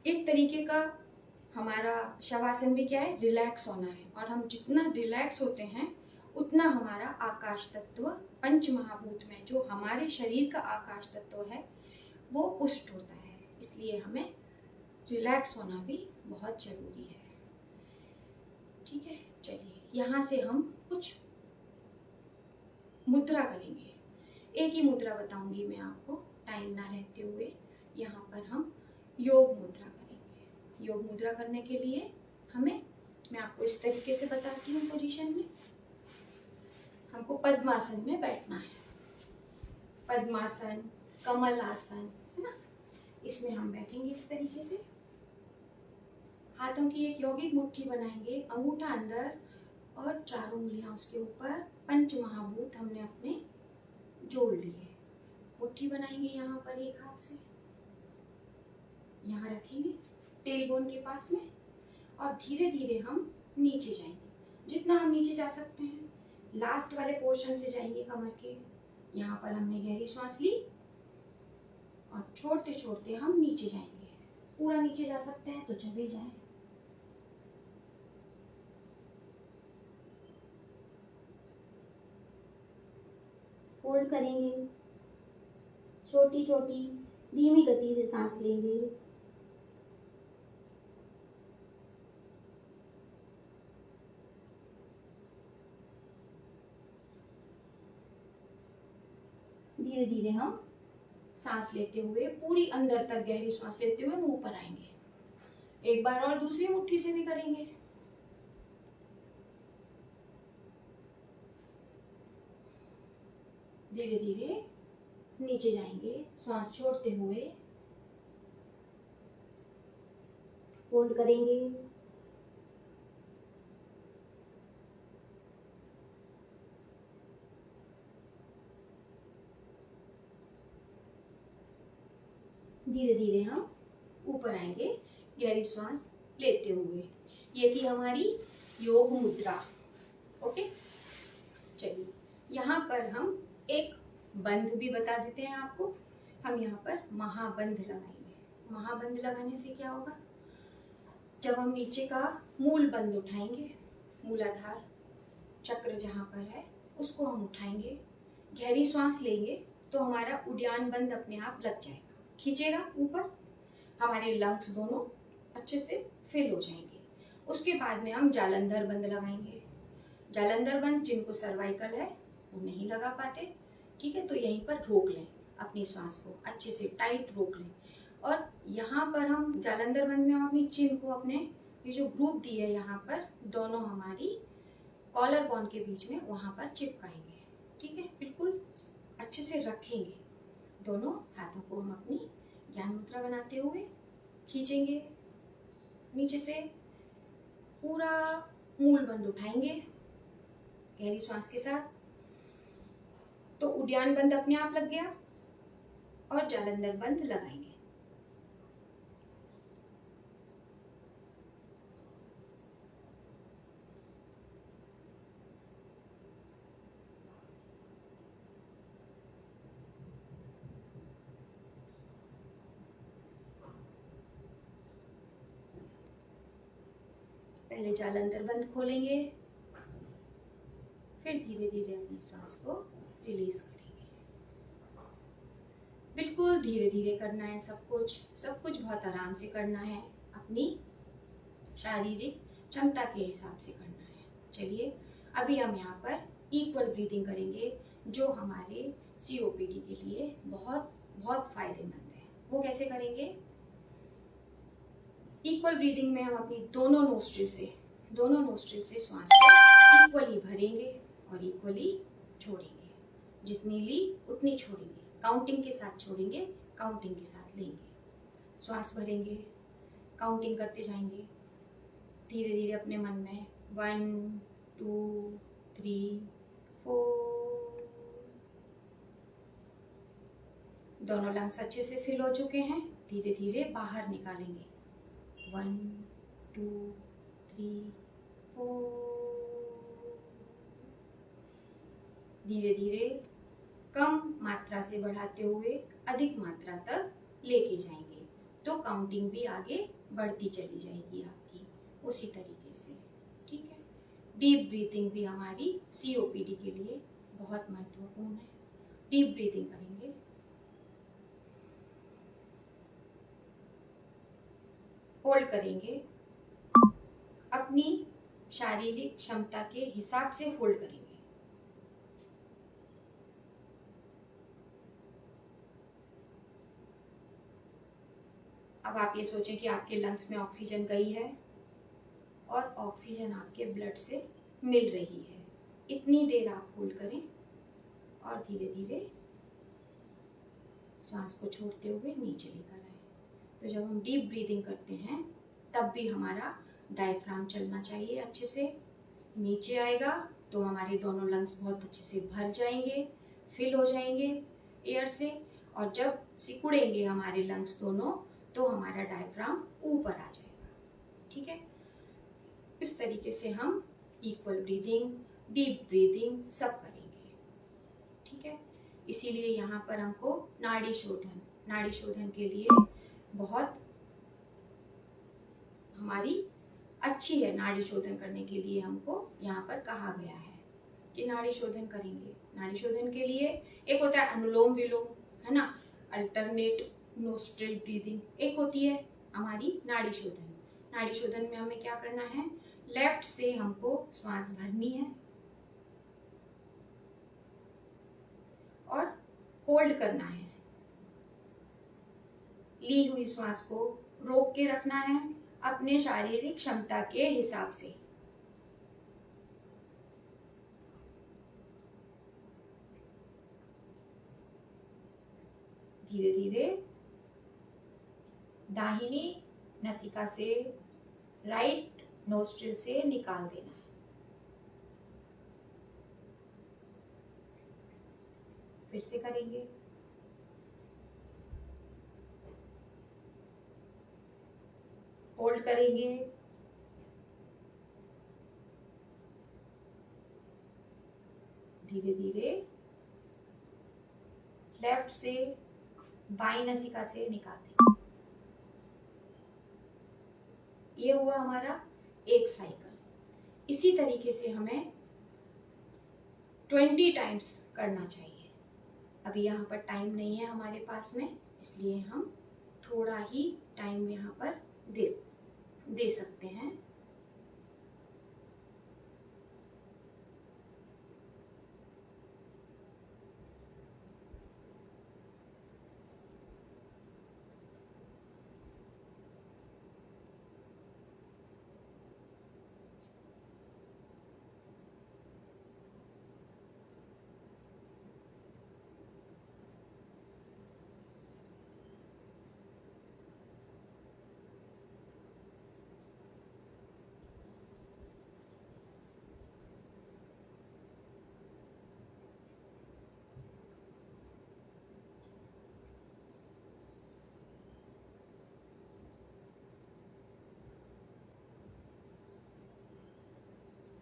एक तरीके का हमारा शवासन भी क्या है, रिलैक्स होना है, और हम जितना रिलैक्स होते हैं उतना हमारा आकाश तत्व पंच महाभूत में जो हमारे शरीर का आकाश तत्व है वो पुष्ट होता है। इसलिए हमें रिलैक्स होना भी बहुत जरूरी है। ठीक है, चलिए यहाँ से हम कुछ मुद्रा करेंगे। एक ही मुद्रा बताऊंगी मैं आपको, टाइम ना रहते हुए। यहाँ पर हम योग मुद्रा करेंगे। योग मुद्रा करने के लिए मैं आपको इस तरीके से बताती हूँ। पोजीशन में हमको पद्मासन में बैठना है। पद्मासन, कमल आसन, है ना, इसमें हम बैठेंगे इस तरीके से। हाथों की एक यौगिक मुट्ठी बनाएंगे, अंगूठा अंदर और चारों उंगलियां उसके ऊपर। पंच महाभूत हमने अपने जोड़ लिए। मुट्ठी बनाएंगे यहाँ पर एक हाथ से, यहाँ रखेंगे टेल बोन के पास में, और धीरे धीरे हम नीचे जाएंगे जितना हम नीचे जा सकते हैं। लास्ट वाले पोर्शन से जाएंगे कमर के। यहाँ पर हमने गहरी सांस ली और छोड़ते छोड़ते हम नीचे जाएंगे। पूरा नीचे जा सकते हैं तो चले जाएं। होल्ड करेंगे, छोटी छोटी धीमी गति से सांस लेंगे। धीरे धीरे हम सांस लेते हुए पूरी अंदर तक गहरी सांस लेते हुए मुंह पर आएंगे। एक बार और दूसरी मुट्ठी से भी करेंगे। धीरे धीरे नीचे जाएंगे सांस छोड़ते हुए। होल्ड करेंगे, धीरे धीरे हम ऊपर आएंगे गहरी सांस लेते हुए। ये थी हमारी योग मुद्रा। ओके, चलिए यहाँ पर हम एक बंध भी बता देते हैं आपको। हम यहाँ पर महाबंध लगाएंगे। महाबंध लगाने से क्या होगा, जब हम नीचे का मूल बंध उठाएंगे, मूलाधार चक्र जहाँ पर है उसको हम उठाएंगे, गहरी सांस लेंगे तो हमारा उड्डान बंध अपने आप लग जाएगा, खींचेगा ऊपर, हमारे लंग्स दोनों अच्छे से फिल हो जाएंगे। उसके बाद में हम जालंधर बंध लगाएंगे। जालंधर बंध जिनको सर्वाइकल है वो नहीं लगा पाते, ठीक है, तो यहीं पर रोक लें अपनी सांस को, अच्छे से टाइट रोक लें। और यहाँ पर हम जालंधर बंध में हम अपनी चिन को, अपने ये जो ग्रुप दी है यहाँ पर दोनों हमारी कॉलर बोन के बीच में, वहाँ पर चिपकाएंगे। ठीक है, बिल्कुल अच्छे से रखेंगे। दोनों हाथों को हम अपनी ज्ञान मुद्रा बनाते हुए खींचेंगे नीचे से, पूरा मूल बंध उठाएंगे गहरी सांस के साथ, तो उड्डान बंध अपने आप लग गया, और जालंधर बंध लगाएंगे। पहले जालंधर बंध खोलेंगे, फिर धीरे धीरे अपनी सांस को रिलीज करेंगे। बिल्कुल धीरे धीरे करना है सब कुछ बहुत आराम से करना है, अपनी शारीरिक क्षमता के हिसाब से करना है। चलिए अभी हम यहाँ पर इक्वल ब्रीदिंग करेंगे, जो हमारे COPD के लिए बहुत बहुत फायदेमंद है। वो कैसे करेंगे? इक्वल ब्रीदिंग में हम अपनी दोनों नोस्ट्रिल से श्वास को इक्वली भरेंगे और इक्वली छोड़ेंगे। जितनी ली उतनी छोड़ेंगे, काउंटिंग के साथ छोड़ेंगे, काउंटिंग के साथ लेंगे। श्वास भरेंगे, काउंटिंग करते जाएंगे धीरे धीरे अपने मन में, 1 2 3 4। दोनों लंग्स अच्छे से फिल हो चुके हैं, धीरे धीरे बाहर निकालेंगे, 1 2 3 4। धीरे धीरे कम मात्रा से बढ़ाते हुए अधिक मात्रा तक लेके जाएंगे, तो काउंटिंग भी आगे बढ़ती चली जाएगी आपकी उसी तरीके से। ठीक है, डीप ब्रीथिंग भी हमारी COPD के लिए बहुत महत्वपूर्ण है। डीप ब्रीथिंग करेंगे, होल्ड करेंगे, अपनी शारीरिक क्षमता के हिसाब से होल्ड करेंगे। अब आप ये सोचें कि आपके लंग्स में ऑक्सीजन गई है और ऑक्सीजन आपके ब्लड से मिल रही है। इतनी देर आप होल्ड करें और धीरे धीरे सांस को छोड़ते हुए नीचे लेकर आए। तो जब हम डीप ब्रीदिंग करते हैं तब भी हमारा डायफ्राम चलना चाहिए अच्छे से। नीचे आएगा तो हमारे दोनों लंग्स बहुत अच्छे से भर जाएंगे, फिल हो जाएंगे एयर से, और जब सिकुड़ेंगे हमारे लंग्स दोनों तो हमारा डायफ्राम ऊपर आ जाएगा। ठीक है, इस तरीके से हम इक्वल ब्रीदिंग, डीप ब्रीदिंग सब करेंगे। ठीक है, इसीलिए यहाँ पर हमको नाड़ी शोधन के लिए बहुत हमारी अच्छी है। नाड़ी शोधन करने के लिए हमको यहाँ पर कहा गया है कि नाड़ी शोधन करेंगे। नाड़ी शोधन के लिए एक होता है अनुलोम विलोम, है ना, अल्टरनेट नोस्ट्रिल ब्रीदिंग। एक होती है हमारी नाड़ी शोधन। नाड़ी शोधन में हमें क्या करना है? लेफ्ट से हमको श्वास भरनी है और होल्ड करना है। ली हुई श्वास को रोक के रखना है अपने शारीरिक क्षमता के हिसाब से। धीरे धीरे दाहिनी नसिका से राइट नोस्ट्रिल से निकाल देना है। फिर से करेंगे, होल्ड करेंगे, धीरे धीरे लेफ्ट से बाई नसिका से निकाल देंगे। ये हुआ हमारा एक साइकिल। इसी तरीके से हमें 20 टाइम्स करना चाहिए। अभी यहाँ पर टाइम नहीं है हमारे पास में, इसलिए हम थोड़ा ही टाइम यहाँ पर दे सकते हैं।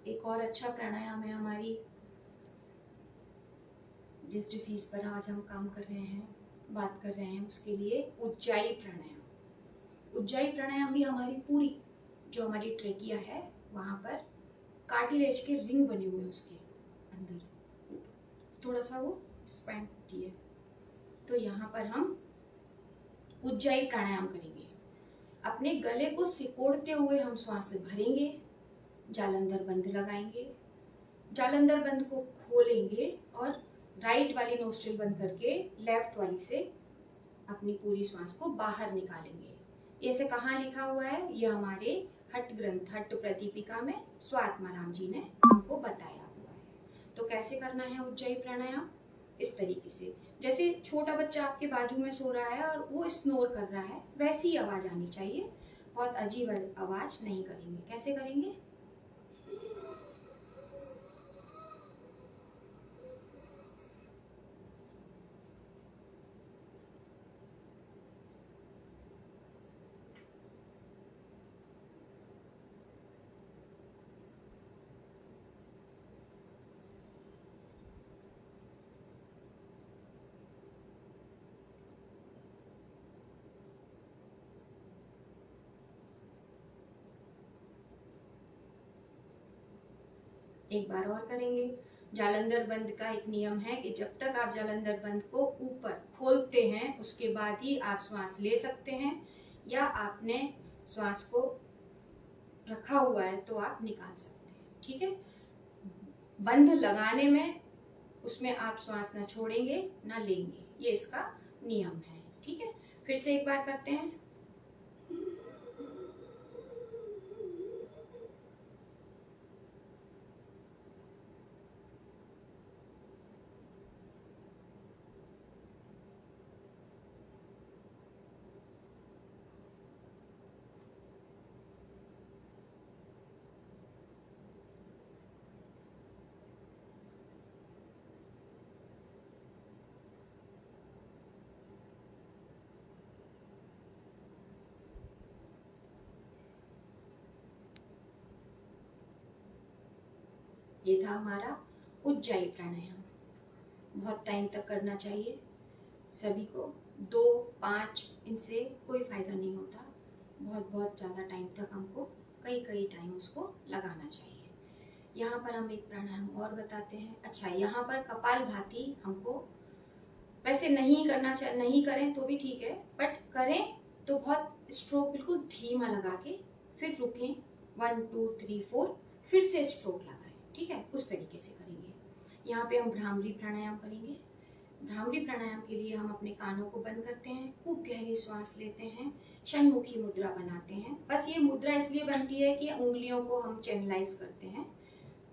एक और अच्छा प्राणायाम है हमारी, जिस डिसीज पर आज हम काम कर रहे हैं, बात कर रहे हैं, उसके लिए उज्जाई प्राणायाम। उज्जाई प्राणायाम भी हमारी पूरी जो हमारी ट्रेकिया है वहाँ पर कार्टिलेज के रिंग बने हुए, उसके अंदर थोड़ा सा वो स्पैंड होती है। तो यहाँ पर हम उज्जाई प्राणायाम करेंगे। अपने गले को सिकोड़ते हुए हम श्वास से भरेंगे, जालंधर बंद लगाएंगे, जालंधर बंद को खोलेंगे और राइट वाली नोस्ट्रिल बंद करके लेफ्ट वाली से अपनी पूरी श्वास को बाहर निकालेंगे। ऐसे कहाँ लिखा हुआ है? ये हमारे हट्ट ग्रंथ, हट्ट प्रदीपिका में स्वात्माराम जी ने हमको बताया हुआ है। तो कैसे करना है उज्जयी प्राणायाम? इस तरीके से, जैसे छोटा बच्चा आपके बाजू में सो रहा है और वो स्नोर कर रहा है, वैसी आवाज आनी चाहिए। बहुत अजीब आवाज नहीं करेंगे। कैसे करेंगे? एक बार और करेंगे। जालंधर बंद का एक नियम है कि जब तक आप जालंधर बंद को ऊपर खोलते हैं उसके बाद ही आप श्वास ले सकते हैं, या आपने श्वास को रखा हुआ है तो आप निकाल सकते हैं। ठीक है, बंद लगाने में उसमें आप श्वास ना छोड़ेंगे ना लेंगे, ये इसका नियम है। ठीक है, फिर से एक बार करते हैं। ये था हमारा उज्जयी प्राणायाम। बहुत टाइम तक करना चाहिए सभी को, 2-5, इनसे कोई फायदा नहीं होता। बहुत बहुत ज़्यादा टाइम तक हमको कई टाइम उसको लगाना चाहिए। यहाँ पर हम एक प्राणायाम और बताते हैं। अच्छा, यहाँ पर कपालभाति हमको वैसे नहीं करना चाहिए, नहीं करें तो भी ठीक है, बट करें तो बहुत स्ट्रोक बिल्कुल धीमा लगा के फिर रुकें, 1 2 3 4, फिर से स्ट्रोक लगाएं। ठीक है, उस तरीके से करेंगे। यहाँ पे हम भ्रामरी प्राणायाम करेंगे। भ्रामरी प्राणायाम के लिए हम अपने कानों को बंद करते हैं, खूब गहरी श्वास लेते हैं, षण्मुखी मुद्रा बनाते हैं। बस ये मुद्रा इसलिए बनती है कि उंगलियों को हम चैनलाइज करते हैं,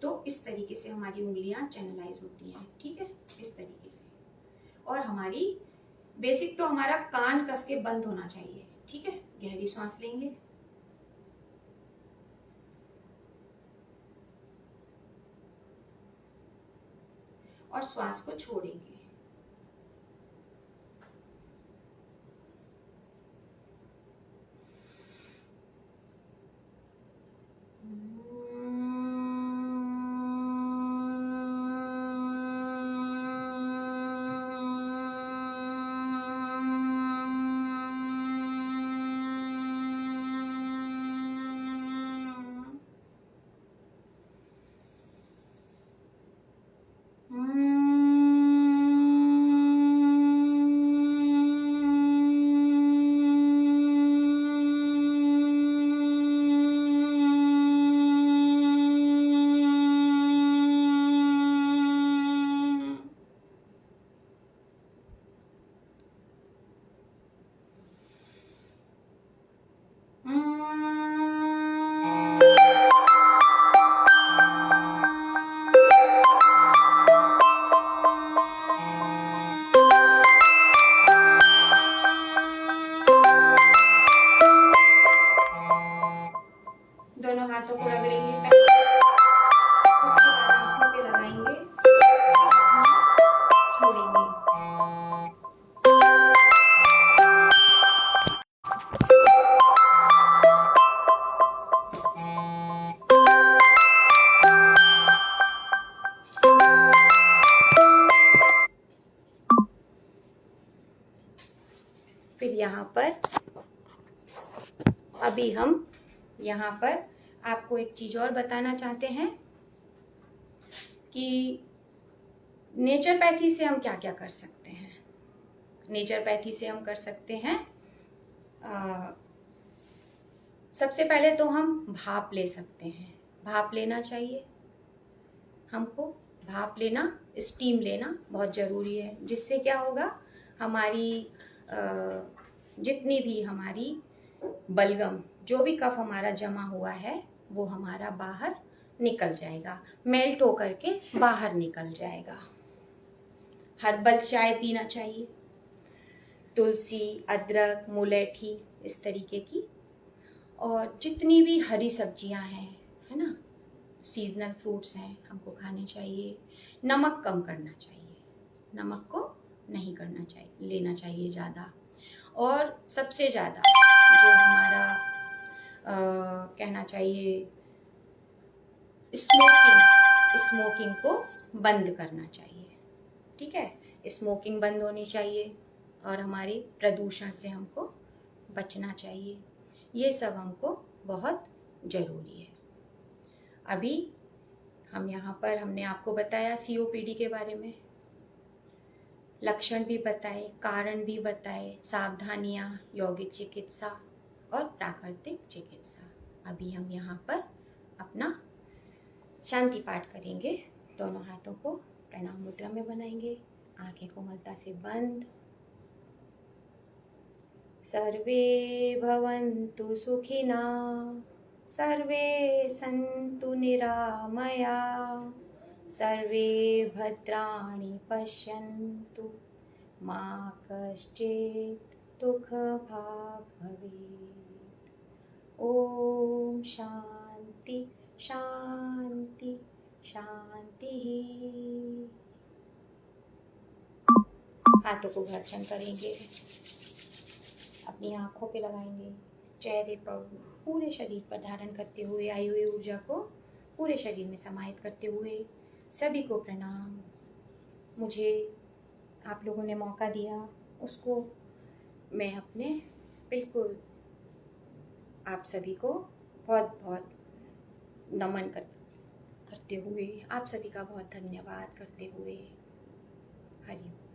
तो इस तरीके से हमारी उंगलियां चैनलाइज होती हैं। ठीक है, इस तरीके से। और हमारी बेसिक तो हमारा कान कस के बंद होना चाहिए। ठीक है, गहरी सांस लेंगे, और श्वास को छोड़ेंगे। दोनों हाथों को रगड़ेंगे, उसके बाद आंखों पे लगाएंगे, छोड़ेंगे। फिर यहाँ पर अभी हम यहाँ पर आपको एक चीज और बताना चाहते हैं कि नेचरपैथी से हम क्या क्या कर सकते हैं। नेचरपैथी से हम कर सकते हैं, सबसे पहले तो हम भाप ले सकते हैं। भाप लेना चाहिए हमको, भाप लेना, स्टीम लेना बहुत ज़रूरी है। जिससे क्या होगा, हमारी जितनी भी हमारी बलगम, जो भी कफ हमारा जमा हुआ है वो हमारा बाहर निकल जाएगा, मेल्ट होकर के बाहर निकल जाएगा। हर्बल चाय पीना चाहिए, तुलसी, अदरक, मुलेठी, इस तरीके की। और जितनी भी हरी सब्जियां हैं, है ना, सीजनल फ्रूट्स हैं, हमको खाने चाहिए। नमक कम करना चाहिए, नमक को नहीं करना चाहिए, लेना चाहिए ज़्यादा। और सबसे ज़्यादा जो हमारा कहना चाहिए, स्मोकिंग को बंद करना चाहिए। ठीक है, स्मोकिंग बंद होनी चाहिए और हमारे प्रदूषण से हमको बचना चाहिए। ये सब हमको बहुत ज़रूरी है। अभी हम यहाँ पर हमने आपको बताया COPD के बारे में, लक्षण भी बताए, कारण भी बताए, सावधानियाँ, यौगिक चिकित्सा और प्राकृतिक चिकित्सा। अभी हम यहाँ पर अपना शांति पाठ करेंगे। दोनों हाथों को प्रणाम मुद्रा में बनाएंगे, आंखें कोमलता से बंद। सर्वे भवन्तु सुखिना, सर्वे सन्तु निरामया, सर्वे भद्राणि पश्यन्तु, मा कश्चित् दुःखभाग् भवेत्। ओम शांति शांति शांति। हाथों को घर्षण करेंगे, अपनी आंखों पे लगाएंगे, चेहरे पर, पूरे शरीर पर धारण करते हुए आई हुई ऊर्जा को पूरे शरीर में समाहित करते हुए। सभी को प्रणाम। मुझे आप लोगों ने मौका दिया, उसको मैं अपने बिल्कुल आप सभी को बहुत बहुत नमन करते हुए, आप सभी का बहुत धन्यवाद करते हुए, हरि ओम।